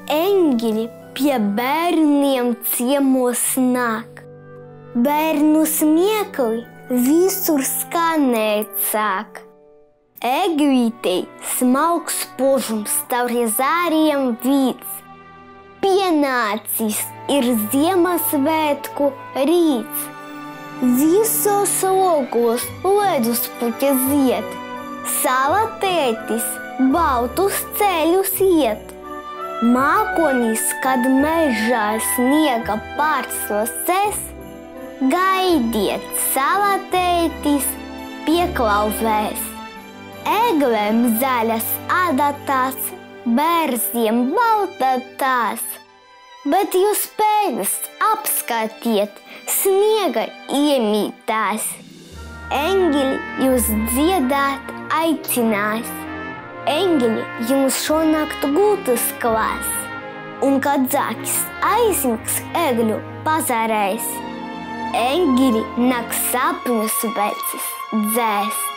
Eņģeļi pie bērniem ciemos nāk, bērnu smiekli visur skanēt sāk. Eglītei smalks spožums tauri zāriem vīds, pienācis ir Ziemassvētku rīts. Visos logos ledus puķa zied, sala tētis baltus ceļus iet. Mākonis, kad mežā sniega pārslosēs, gaidiet, sala tētis pieklauvēs. Eglēm zaļas adatās, bērziem baltatās, bet jūs pēdas apskatiet, sniega iemītās. Eņģeļi jūs dziedāt aicinās, eņģeļi jums šonakt gultas klās, un kad zākis aizmigs egļu pazarēs, eņģeļi nāk sapņus vecis dzēst.